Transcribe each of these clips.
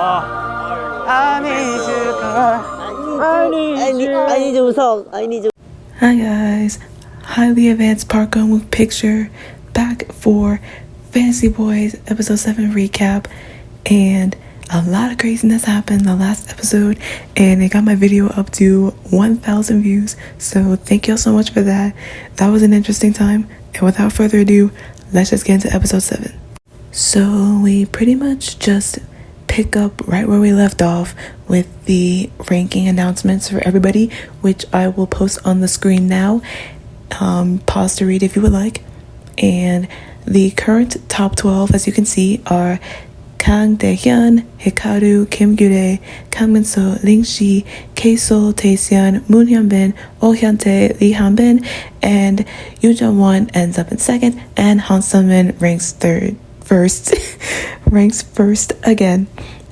I need you, girl. I need you song. I need you. Hi guys, highly advanced parkour move picture back for Fantasy Boys episode 7 recap, and a lot of craziness happened the last episode and it got my video up to 1,000 views, so thank y'all so much for that. That was an interesting time, and without further ado, let's just get into episode 7. So we pretty much just pick up right where we left off with the ranking announcements for everybody, which I will post on the screen now. Pause to read if you would like. And the current top 12, as you can see, are Kang Dae-hyun, Hikaru, Kim Gyure, Kang Min-seo, Ling Shi, K-Sol, Tae-seon, Moon Hyun-bin, Oh Hyun-tae, Lee Han-bin, and Yoo Jung-won ends up in second, and Han Sung-min ranks first again.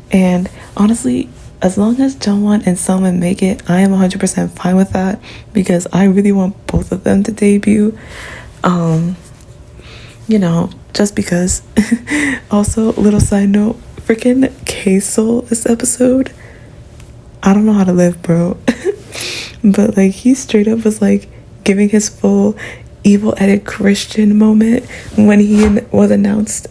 And honestly, as long as Jungwon and Sungmin make it, I am 100% fine with that, because I really want both of them to debut. Just because. Also, little side note, freaking K-Sol this episode, I don't know how to live, bro. But like, he straight up was like giving his full evil edit Christian moment when he was announced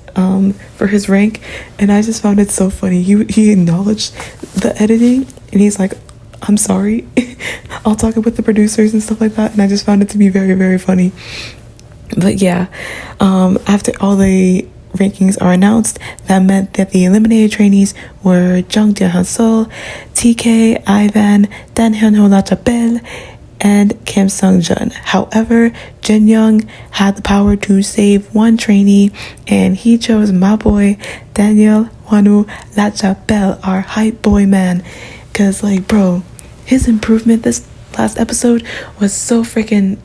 for his rank, and I just found it so funny. He acknowledged the editing and he's like, I'm sorry. I'll talk with the producers and stuff like that, and I just found it to be very, very funny. But yeah, after all the rankings are announced, that meant that the eliminated trainees were Jung Jae-han-sol, TK, Ivan, Dan Hyun-ho Lachapel, and Kim Sung-jun. However, Jin Young had the power to save one trainee, and he chose my boy Daniel Wanu Lachapel, our hype boy man. Cause like, bro, his improvement this last episode was so freaking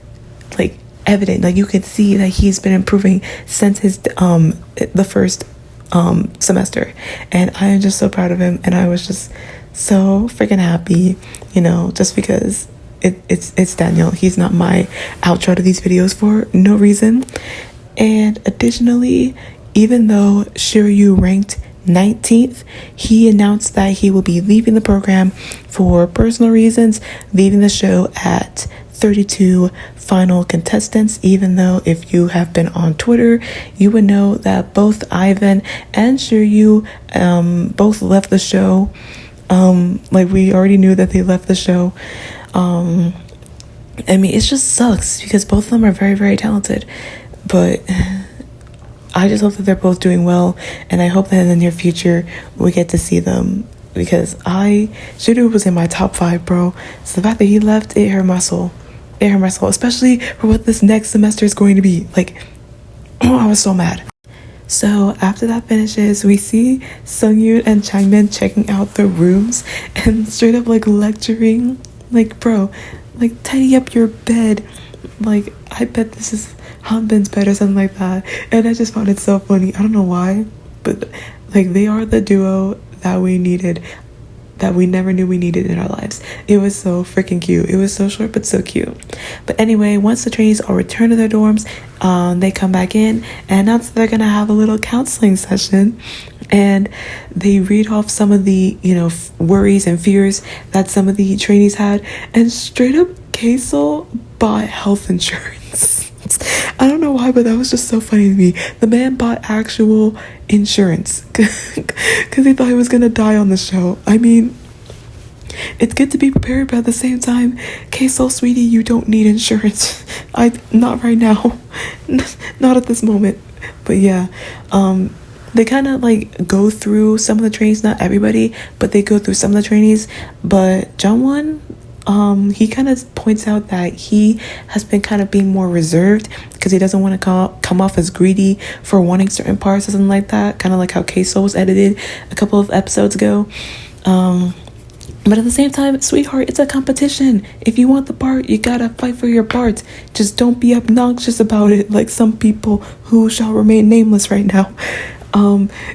like evident. Like, you could see that he's been improving since his the first semester, and I am just so proud of him, and I was just so freaking happy, just because it's Daniel. He's not my outro to these videos for no reason. And additionally, even though Shiryu ranked 19th, he announced that he will be leaving the program for personal reasons, leaving the show at 32 final contestants, even though if you have been on Twitter, you would know that both Ivan and Shiryu both left the show. Like, we already knew that they left the show. I mean, it just sucks because both of them are very, very talented, but I just hope that they're both doing well, and I hope that in the near future we get to see them, because Shiryu was in my top 5, bro. So the fact that he left, it hurt my soul, especially for what this next semester is going to be. Like, oh, I was so mad. So after that finishes, we see Sungyoon and Changmin checking out the rooms and straight up like lecturing, like, bro, like, tidy up your bed, like, I bet this is Hanbin's bed or something like that. And I just found it so funny. I don't know why, but like, they are the duo that we needed, that we never knew we needed in our lives. It was so freaking cute. It was so short but so cute. But anyway, once the trainees all return to their dorms, they come back in and announce that they're gonna have a little counseling session, and they read off some of the worries and fears that some of the trainees had, and straight up K-Sol bought health insurance. I don't know why, but that was just so funny to me. The man bought actual insurance because he thought he was gonna die on the show. I mean, it's good to be prepared, but at the same time, K-Sol, sweetie, you don't need insurance. Not right now. Not at this moment. But yeah, they kind of like go through some of the trainees, not everybody, but they go through some of the trainees. But Jungwon, he kind of points out that he has been kind of being more reserved because he doesn't want to come off as greedy for wanting certain parts or something like that, kind of like how K-Sol was edited a couple of episodes ago. But at the same time, sweetheart, it's a competition. If you want the part, you gotta fight for your part. Just don't be obnoxious about it like some people who shall remain nameless right now.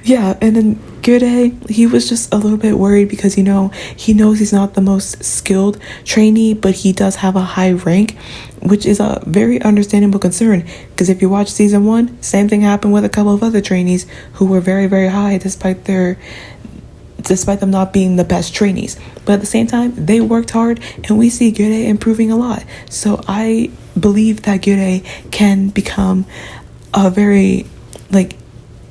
Yeah, and then Gyure, he was just a little bit worried because, he knows he's not the most skilled trainee, but he does have a high rank, which is a very understandable concern, because if you watch season 1, same thing happened with a couple of other trainees who were very, very high despite their despite them not being the best trainees. But at the same time, they worked hard, and we see Gyure improving a lot. So I believe that Gyure can become a very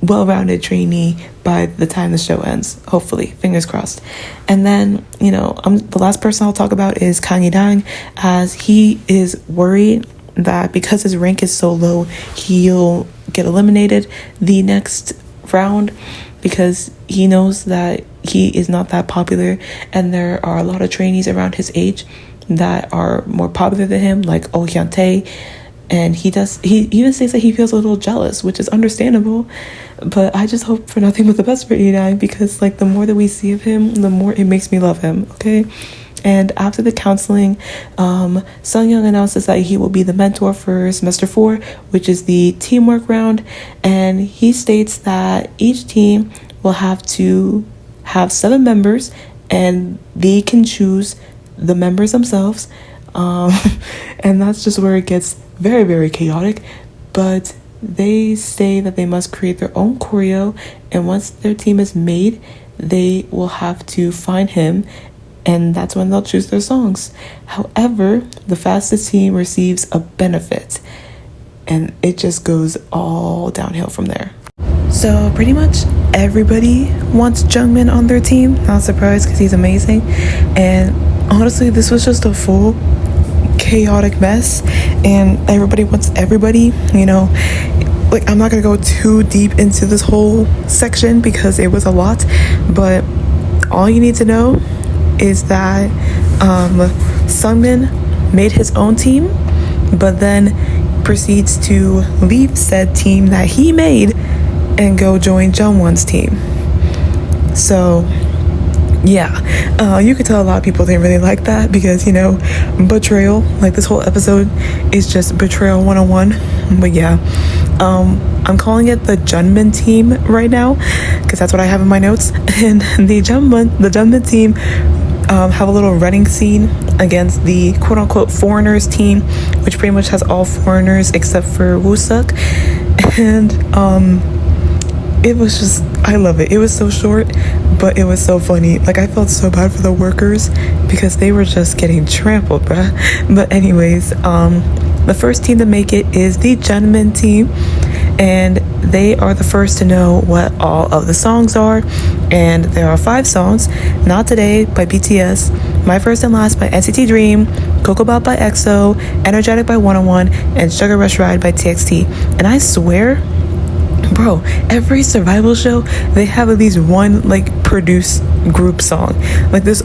well-rounded trainee by the time the show ends, hopefully, fingers crossed. And then the last person I'll talk about is Kang Yi-dang, as he is worried that because his rank is so low, he'll get eliminated the next round, because he knows that he is not that popular, and there are a lot of trainees around his age that are more popular than him, like Oh Hyun-tae. And he even says that he feels a little jealous, which is understandable. But I just hope for nothing but the best for Yi-dang, because the more that we see of him, the more it makes me love him, okay? And after the counseling, Sung-young announces that he will be the mentor for semester 4, which is the teamwork round. And he states that each team will have to have 7 members, and they can choose the members themselves. And that's just where it gets very, very chaotic. But they say that they must create their own choreo, and once their team is made, they will have to find him, and that's when they'll choose their songs. However, the fastest team receives a benefit, and it just goes all downhill from there. So pretty much everybody wants Jungmin on their team. Not surprised, because he's amazing. And honestly, this was just a full chaotic mess, and everybody wants everybody. I'm not gonna go too deep into this whole section because it was a lot, but all you need to know is that Sungmin made his own team, but then proceeds to leave said team that he made and go join Jungwon's team. So yeah, you could tell a lot of people didn't really like that, because betrayal, this whole episode is just betrayal 101. But yeah, I'm calling it the Junmin team right now, because that's what I have in my notes. And the Junmin team have a little running scene against the quote-unquote foreigners team, which pretty much has all foreigners except for Woo-suk. And it was just, I love it. It was so short, but it was so funny. I felt so bad for the workers, because they were just getting trampled, bruh. But anyways, the first team to make it is the Junmin team, and they are the first to know what all of the songs are. And there are 5 songs: Not Today by BTS, My First and Last by NCT Dream, Cocobop by EXO, Energetic by 101, and Sugar Rush Ride by TXT. And I swear, bro, every survival show, they have at least one produced group song. This,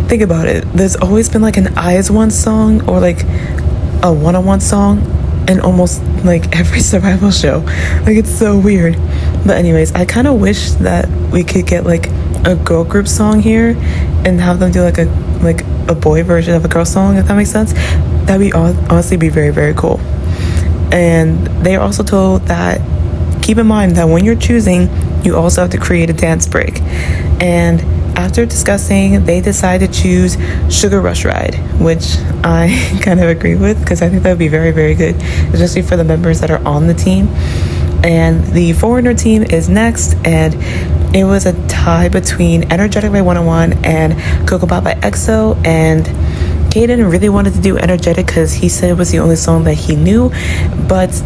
think about it, there's always been an IZ*ONE song or a 101 song in almost every survival show. It's so weird. But anyways, I kind of wish that we could get a girl group song here and have them do a boy version of a girl song, if that makes sense. That'd be honestly be very, very cool. And they are also told that keep in mind that when you're choosing, you also have to create a dance break. And after discussing, they decide to choose Sugar Rush Ride, which I kind of agree with, because I think that would be very, very good, especially for the members that are on the team. And the foreigner team is next, and it was a tie between Energetic by 101 and Cocobop by EXO. And Kaden really wanted to do Energetic because he said it was the only song that he knew, but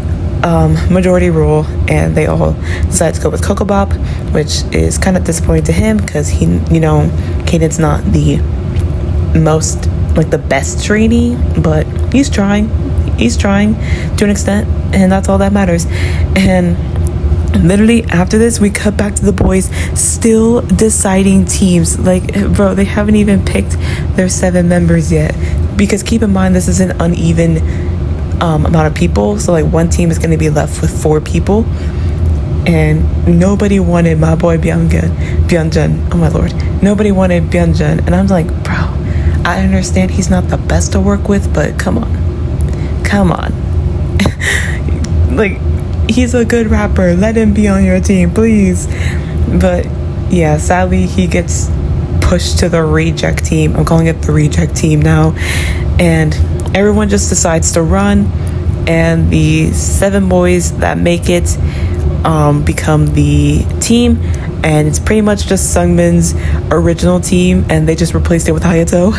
majority rule, and they all decided to go with Cocobop, which is kind of disappointing to him, because he, Kaden's not the most the best trainee, but he's trying to an extent, and that's all that matters. And literally after this, we cut back to the boys still deciding teams. Bro, they haven't even picked their 7 members yet, because keep in mind, this is an uneven amount of people, so one team is going to be left with 4 people, and nobody wanted my boy Byunjun. Oh my lord, nobody wanted Byunjun. And I'm bro, I understand he's not the best to work with, but come on he's a good rapper, let him be on your team, please. But yeah, sadly, he gets pushed to the reject team. I'm calling it the reject team now. And everyone just decides to run, and the 7 boys that make it become the team, and it's pretty much just Sungmin's original team, and they just replaced it with Hayato.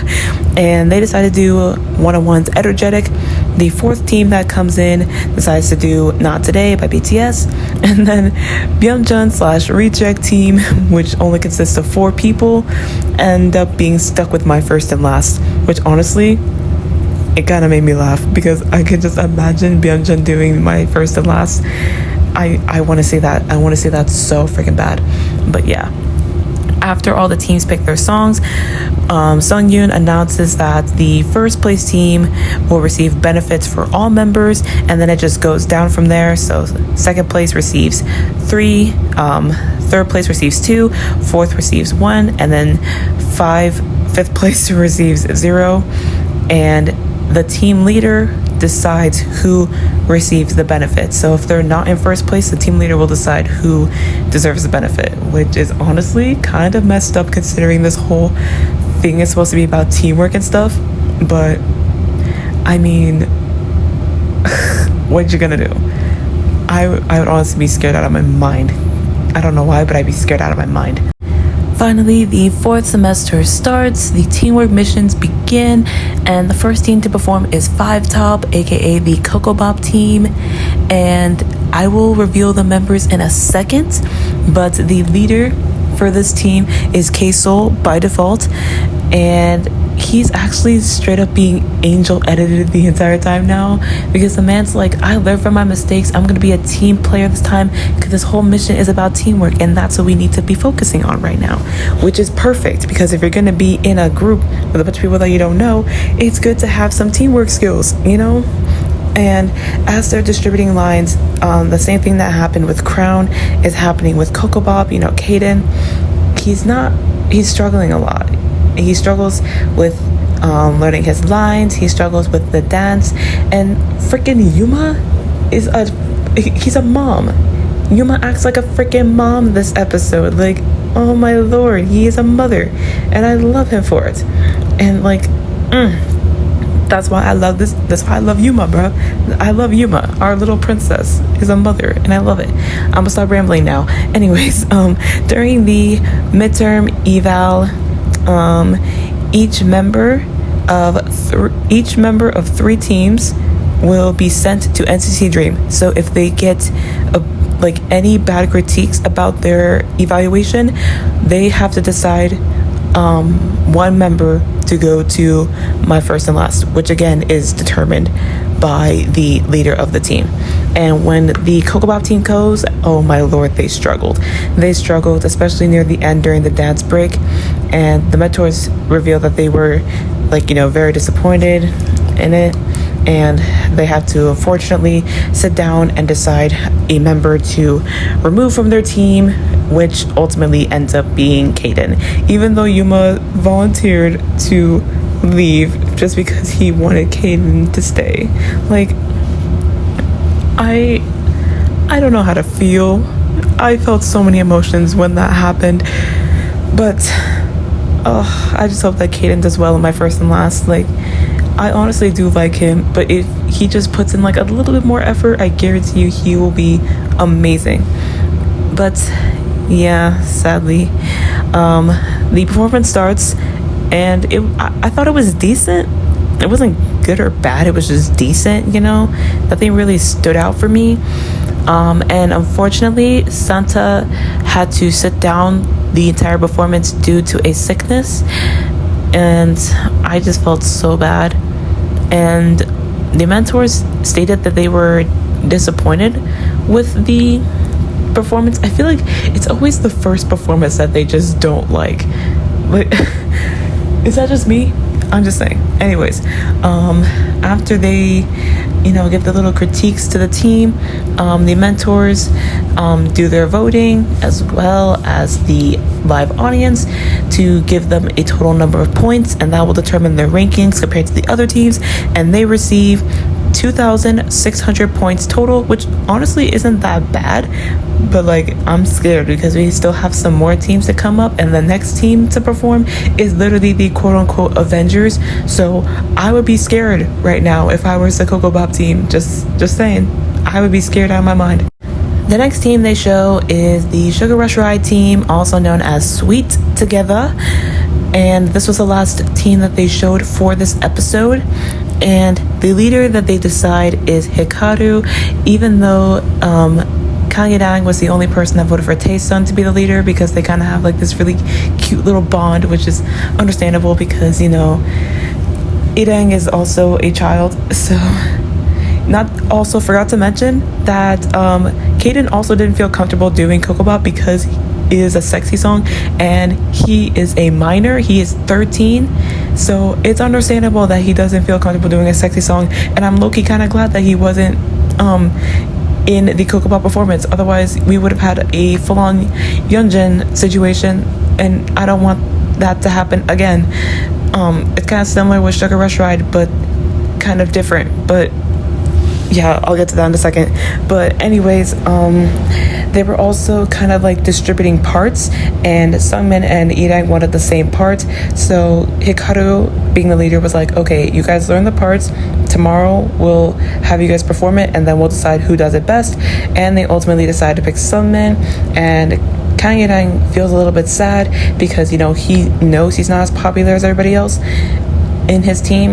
And they decided to do one-on-ones energetic. The fourth team that comes in decides to do Not Today by BTS, and then Byungjeon / reject team, which only consists of 4 people, end up being stuck with My First and Last, which honestly, it kind of made me laugh because I could just imagine Byungjeon doing My First and Last. I want to say that. I want to say that so freaking bad. But yeah. After all the teams pick their songs, Sungyoon announces that the first place team will receive benefits for all members, and then it just goes down from there. So second place receives 3, third place receives 2, fourth receives 1, and then fifth place receives 0. And the team leader decides who receives the benefit. So if they're not in first place, the team leader will decide who deserves the benefit, which is honestly kind of messed up considering this whole thing is supposed to be about teamwork and stuff. But I mean, what you gonna do? I would honestly be scared out of my mind. I don't know why, but I'd be scared out of my mind. Finally, the 4th semester starts, the teamwork missions begin, and the first team to perform is 5 Top, aka the Coco Bop team, and I will reveal the members in a second, but the leader for this team is K-Soul by default, and he's actually straight up being angel edited the entire time now, because the man's like, I learned from my mistakes, I'm gonna be a team player this time, because this whole mission is about teamwork, and that's what we need to be focusing on right now, which is perfect, because if you're gonna be in a group with a bunch of people that you don't know, it's good to have some teamwork skills, you know. And as they're distributing lines, the same thing that happened with Crown is happening with Coco Bop. You know, Kaden, he's struggling a lot. He struggles with learning his lines. He struggles with the dance. And freaking Yuma he's a mom. Yuma acts like a freaking mom this episode. Like, oh my lord, he is a mother. And I love him for it. And like, that's why I love this. That's why I love Yuma, bro. I love Yuma. Our little princess is a mother, and I love it. I'm gonna stop rambling now. Anyways, during the midterm eval, each member of 3 teams will be sent to NCT Dream. So if they get any bad critiques about their evaluation, they have to decide one member to go to My First and Last, which again is determined by the leader of the team. And when the Coco Bop team goes, oh my lord, they struggled, especially near the end during the dance break, and the mentors revealed that they were very disappointed in it, and they have to unfortunately sit down and decide a member to remove from their team, which ultimately ends up being Kaden, even though Yuma volunteered to leave just because he wanted Kaden to stay. Like, I don't know how to feel. I felt so many emotions when that happened, but I just hope that Kaden does well in My First and Last. Like, I honestly do like him, but if he just puts in a little bit more effort, I guarantee you he will be amazing. But yeah, sadly, the performance starts, and I thought it was decent. It wasn't good or bad, it was just decent, Nothing really stood out for me. And unfortunately, Santa had to sit down the entire performance due to a sickness, and I just felt so bad. And the mentors stated that they were disappointed with the performance. I feel like it's always the first performance that they just don't like. Is that just me? I'm just saying. Anyways, after they give the little critiques to the team, the mentors do their voting, as well as the live audience, to give them a total number of points, and that will determine their rankings compared to the other teams, and they receive 2,600 points total, which honestly isn't that bad, but I'm scared because we still have some more teams to come up, and the next team to perform is literally the quote-unquote Avengers. So I would be scared right now if I was the Coco Bop team. Just saying, I would be scared out of my mind. The next team they show is the Sugar Rush Ride team, also known as Sweet Together. And this was the last team that they showed for this episode. And the leader that they decide is Hikaru, even though Kangedang was the only person that voted for Tae-sun to be the leader, because they kind of have like this really cute little bond, which is understandable because, you know, Irang is also a child. So also forgot to mention that Kaden also didn't feel comfortable doing Kokobop because it is a sexy song and he is a minor. He is 13, so it's understandable that he doesn't feel comfortable doing a sexy song, and I'm low-key kind of glad that he wasn't in the Kokobop performance. Otherwise we would have had a full-on Yeonjin situation, and I don't want that to happen again. It's kind of similar with Sugar Rush Ride, but kind of different. But yeah, I'll get to that in a second. But anyways, they were also kind of like distributing parts, and Sungmin and Irang wanted the same part. So Hikaru, being the leader, was like, okay, you guys learn the parts. Tomorrow we'll have you guys perform it, and then we'll decide who does it best. And they ultimately decided to pick Sungmin, and Kang Irang feels a little bit sad because, you know, he knows he's not as popular as everybody else in his team,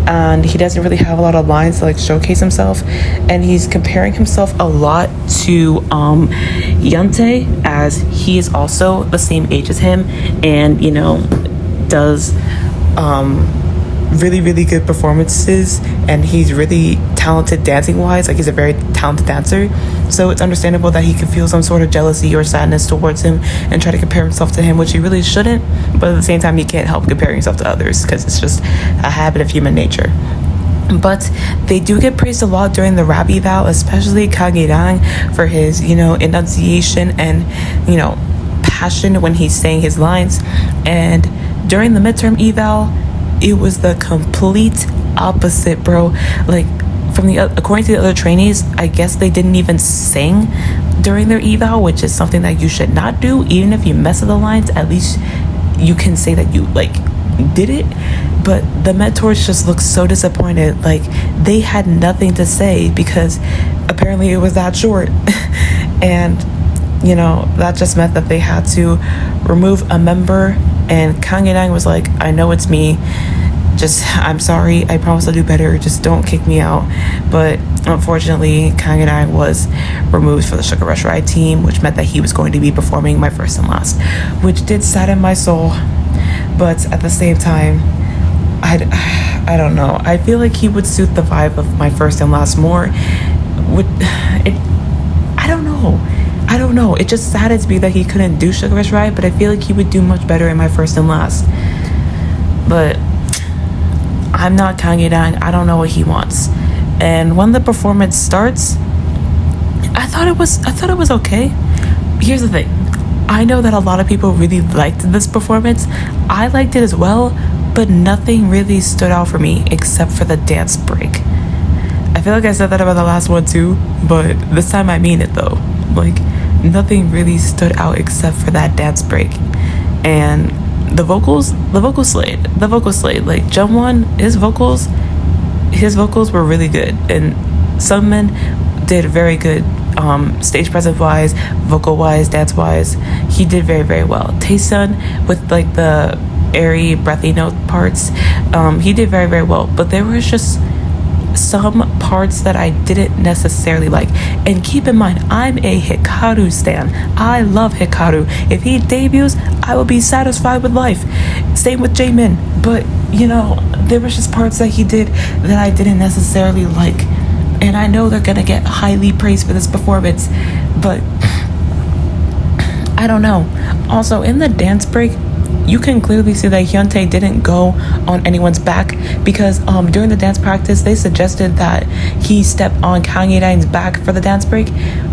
and he doesn't really have a lot of lines to like showcase himself, and he's comparing himself a lot to Yuntae, as he is also the same age as him, and, you know, does really, really good performances, and he's really talented dancing wise. Like, he's a very talented dancer, so it's understandable that he could feel some sort of jealousy or sadness towards him and try to compare himself to him, which he really shouldn't. But at the same time, he can't help comparing himself to others because it's just a habit of human nature. But they do get praised a lot during the rap eval, especially Kagirang, for his, you know, enunciation and, you know, passion when he's saying his lines. And during the midterm eval, it was the complete opposite, bro. Like, according to the other trainees, I guess they didn't even sing during their eval, which is something that you should not do. Even if you mess with the lines, at least you can say that you like did it. But the mentors just looked so disappointed. Like, they had nothing to say because apparently it was that short. And, you know, that just meant that they had to remove a member. And Kang In-ang was like, I know it's me, just, I'm sorry, I promise I'll do better, just don't kick me out. But unfortunately, Kang In-ang was removed for the Sugar Rush Ride team, which meant that he was going to be performing my first and last, which did sadden my soul. But at the same time, I don't know, I feel like he would suit the vibe of my first and last more. I don't know. It just saddens me that he couldn't do Sugar Rush Ride, but I feel like he would do much better in my first and last. But I'm not Kang In-ang. I don't know what he wants. And when the performance starts, I thought it was okay. Here's the thing. I know that a lot of people really liked this performance. I liked it as well, but nothing really stood out for me except for the dance break. I feel like I said that about the last one too, but this time I mean it though. Like, nothing really stood out except for that dance break. And the vocals slayed. Like, Jungwon, his vocals were really good, and Sungmin did very good, stage presence wise, vocal wise, dance wise. He did very, very well. Tae-sun, with like the airy, breathy note parts, he did very, very well. But there was just some parts that I didn't necessarily like. And keep in mind, I'm a Hikaru stan. I love Hikaru. If he debuts, I will be satisfied with life. Same with Jaemin. But, you know, there was just parts that he did that I didn't necessarily like. And I know they're gonna get highly praised for this performance, but I don't know. Also, in the dance break, you can clearly see that Hyuntae didn't go on anyone's back, because during the dance practice, they suggested that he step on Kang In-ang's back for the dance break,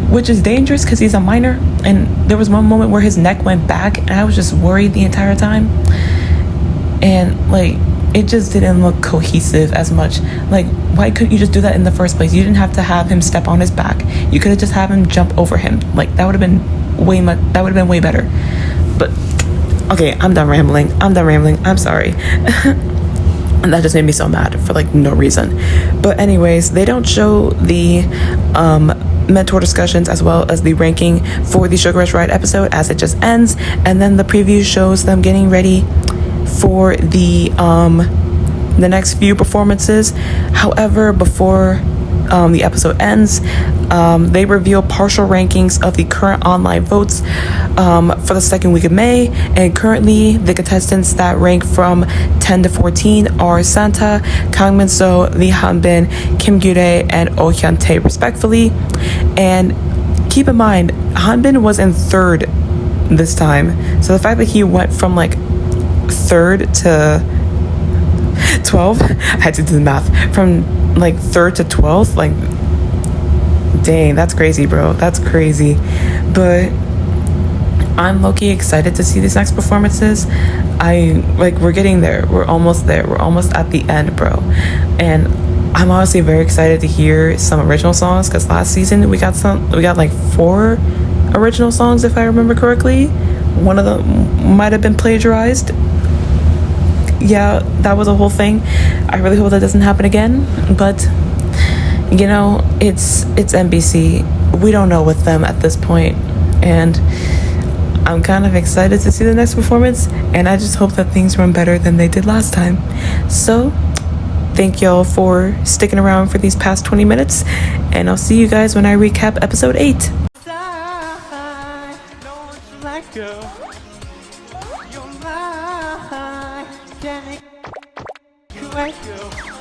which is dangerous because he's a minor. And there was one moment where his neck went back, and I was just worried the entire time. And, like, it just didn't look cohesive as much. Like, why couldn't you just do that in the first place? You didn't have to have him step on his back. You could have just have him jump over him. Like, that would have been way better. But okay, I'm done rambling. I'm sorry. And that just made me so mad for like no reason. But anyways, they don't show the mentor discussions as well as the ranking for the Sugar Rush Ride episode, as it just ends, and then the preview shows them getting ready for the next few performances. However, before the episode ends, they reveal partial rankings of the current online votes for the second week of May, and currently the contestants that rank from 10 to 14 are Santa, Kangmin So, Lee Hanbin, Kim Gyure, and Oh Hyun Tae respectively. And keep in mind, Hanbin was in third this time, so the fact that he went from like third to 12, I had to do the math, from like third to 12th, like dang, that's crazy, bro, that's crazy. But I'm low-key excited to see these next performances. We're getting there, we're almost at the end, bro. And I'm honestly very excited to hear some original songs, because last season we got like 4 original songs, if I remember correctly. One of them might have been plagiarized. Yeah, that was a whole thing. I really hope that doesn't happen again, but you know, it's NBC. We don't know with them at this point, and I'm kind of excited to see the next performance, and I just hope that things run better than they did last time. So thank y'all for sticking around for these past 20 minutes, and I'll see you guys when I recap episode 8. You're mine, can it let go?